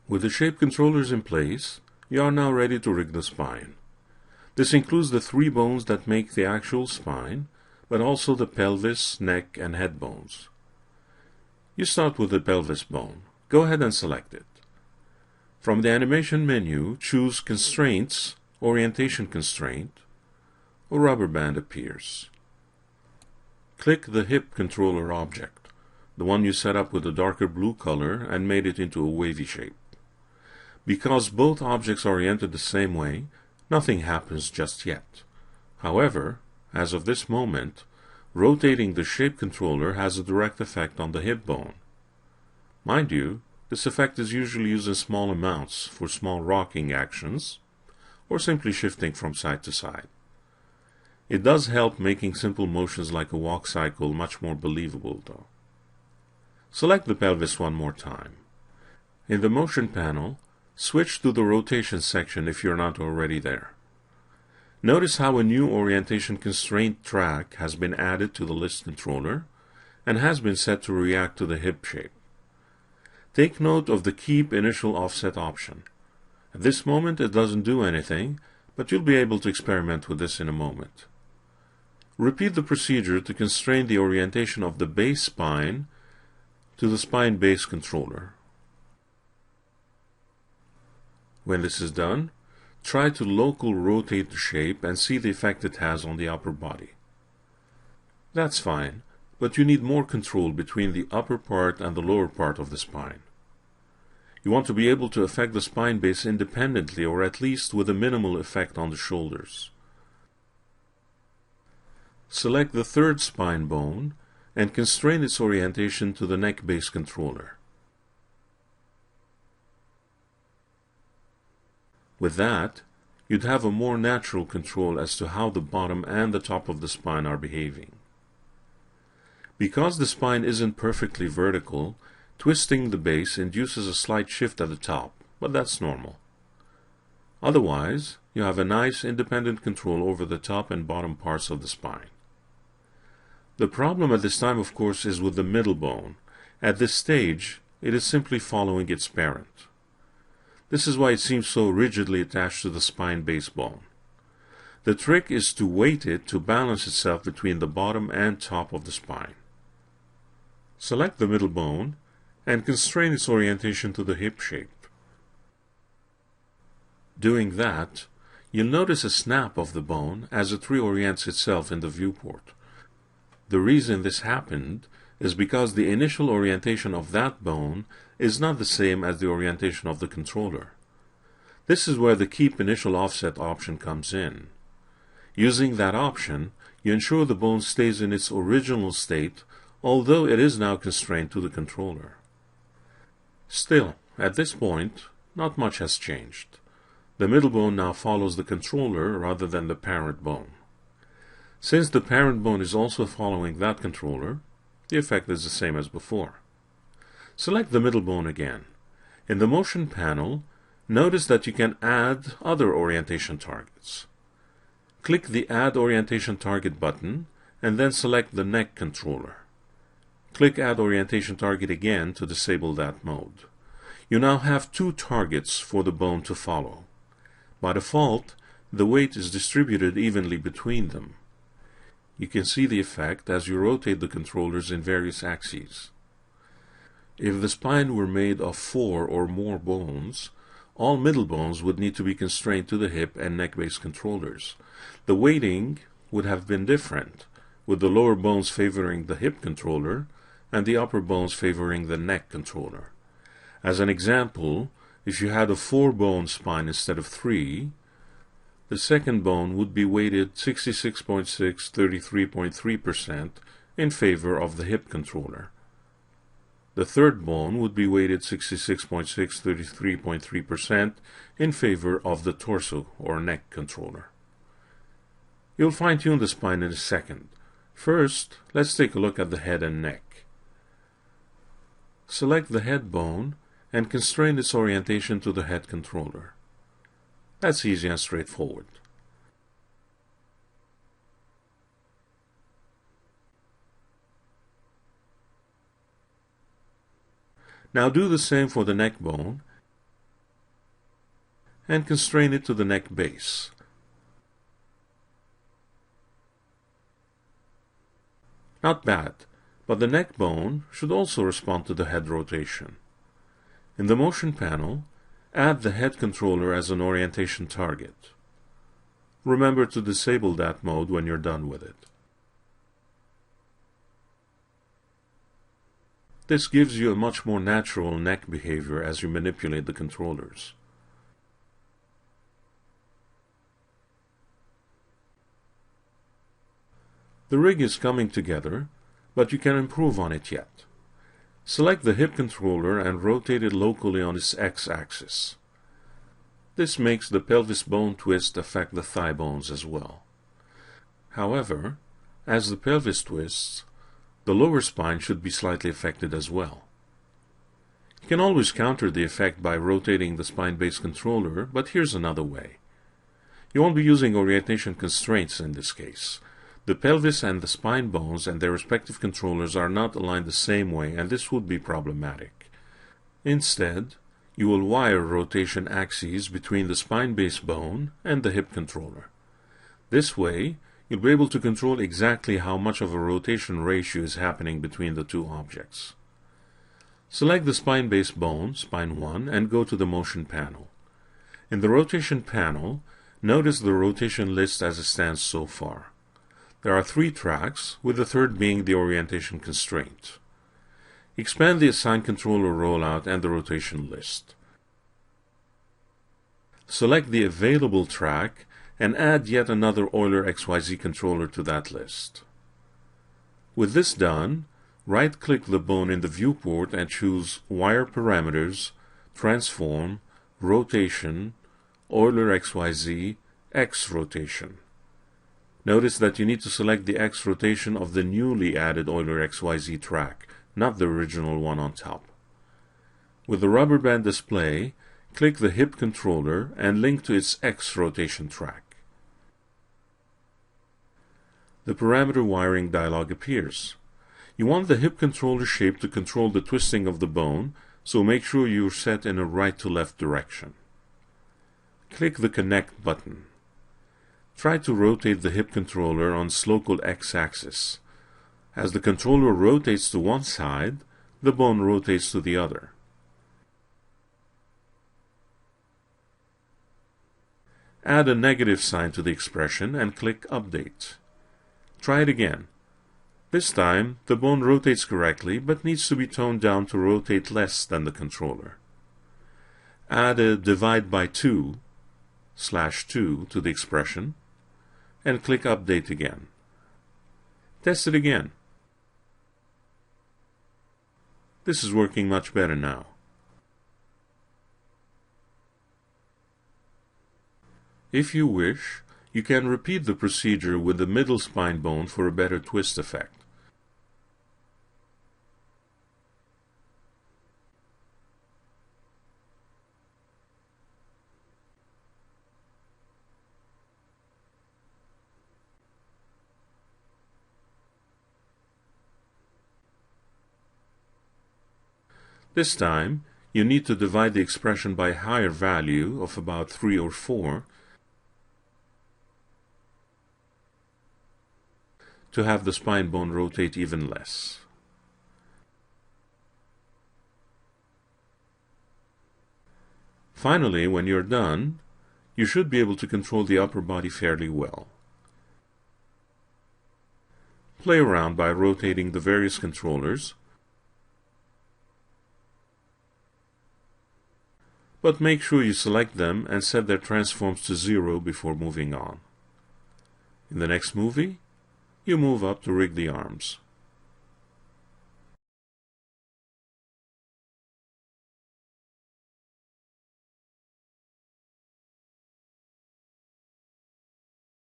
With the shape controllers in place, you are now ready to rig the spine. This includes the three bones that make the actual spine, but also the pelvis, neck, and head bones. You start with the pelvis bone. Go ahead and select it. From the animation menu, choose Constraints, Orientation Constraint. A rubber band appears. Click the hip controller object, the one you set up with a darker blue color and made it into a wavy shape. Because both objects are oriented the same way, nothing happens just yet. However, as of this moment, rotating the shape controller has a direct effect on the hip bone. Mind you, this effect is usually used in small amounts for small rocking actions, or simply shifting from side to side. It does help making simple motions like a walk cycle much more believable, though. Select the pelvis one more time. In the motion panel, switch to the rotation section if you're not already there. Notice how a new orientation constraint track has been added to the list controller and has been set to react to the hip shape. Take note of the Keep Initial Offset option. At this moment it doesn't do anything, but you'll be able to experiment with this in a moment. Repeat the procedure to constrain the orientation of the base spine to the spine base controller. When this is done, try to local rotate the shape and see the effect it has on the upper body. That's fine, but you need more control between the upper part and the lower part of the spine. You want to be able to affect the spine base independently, or at least with a minimal effect on the shoulders. Select the third spine bone and constrain its orientation to the neck base controller. With that, you'd have a more natural control as to how the bottom and the top of the spine are behaving. Because the spine isn't perfectly vertical, twisting the base induces a slight shift at the top, but that's normal. Otherwise, you have a nice independent control over the top and bottom parts of the spine. The problem at this time, of course, is with the middle bone. At this stage, it is simply following its parent. This is why it seems so rigidly attached to the spine base bone. The trick is to weight it to balance itself between the bottom and top of the spine. Select the middle bone and constrain its orientation to the hip shape. Doing that, you'll notice a snap of the bone as it reorients itself in the viewport. The reason this happened is because the initial orientation of that bone is not the same as the orientation of the controller. This is where the Keep Initial Offset option comes in. Using that option, you ensure the bone stays in its original state, although it is now constrained to the controller. Still, at this point, not much has changed. The middle bone now follows the controller rather than the parent bone. Since the parent bone is also following that controller, the effect is the same as before. Select the middle bone again. In the motion panel, notice that you can add other orientation targets. Click the Add Orientation Target button and then select the neck controller. Click Add Orientation Target again to disable that mode. You now have two targets for the bone to follow. By default, the weight is distributed evenly between them. You can see the effect as you rotate the controllers in various axes. If the spine were made of 4 or more bones, all middle bones would need to be constrained to the hip and neck base controllers. The weighting would have been different, with the lower bones favoring the hip controller and the upper bones favoring the neck controller. As an example, if you had a 4-bone spine instead of 3, the second bone would be weighted 66.6 33.3% in favor of the hip controller. The third bone would be weighted 66.6 33.3% in favor of the torso or neck controller. You'll fine-tune the spine in a second. First, let's take a look at the head and neck. Select the head bone and constrain its orientation to the head controller. That's easy and straightforward. Now do the same for the neck bone and constrain it to the neck base. Not bad, but the neck bone should also respond to the head rotation. In the motion panel, add the head controller as an orientation target. Remember to disable that mode when you're done with it. This gives you a much more natural neck behavior as you manipulate the controllers. The rig is coming together, but you can improve on it yet. Select the hip controller and rotate it locally on its x-axis. This makes the pelvis bone twist affect the thigh bones as well. However, as the pelvis twists, the lower spine should be slightly affected as well. You can always counter the effect by rotating the spine-based controller, but here's another way. You won't be using orientation constraints in this case. The pelvis and the spine bones and their respective controllers are not aligned the same way, and this would be problematic. Instead, you will wire rotation axes between the spine-based bone and the hip controller. This way, you'll be able to control exactly how much of a rotation ratio is happening between the two objects. Select the spine-based bone, spine 1, and go to the motion panel. In the rotation panel, notice the rotation list as it stands so far. There are 3 tracks, with the third being the orientation constraint. Expand the assigned controller rollout and the rotation list. Select the available track and add yet another Euler XYZ controller to that list. With this done, right-click the bone in the viewport and choose Wire Parameters, Transform, Rotation, Euler XYZ, X Rotation. Notice that you need to select the X rotation of the newly added Euler XYZ track, not the original one on top. With the rubber band display, click the hip controller and link to its X rotation track. The parameter wiring dialog appears. You want the hip controller shape to control the twisting of the bone, so make sure you're set in a right to left direction. Click the Connect button. Try to rotate the hip controller on its local x-axis. As the controller rotates to one side, the bone rotates to the other. Add a negative sign to the expression and click Update. Try it again. This time, the bone rotates correctly but needs to be toned down to rotate less than the controller. Add a divide by 2/2 to the expression and click Update again. Test it again. This is working much better now. If you wish, you can repeat the procedure with the middle spine bone for a better twist effect. This time, you need to divide the expression by a higher value of about 3 or 4 to have the spine bone rotate even less. Finally, when you're done, you should be able to control the upper body fairly well. Play around by rotating the various controllers, but make sure you select them and set their transforms to 0 before moving on. In the next movie, you move up to rig the arms.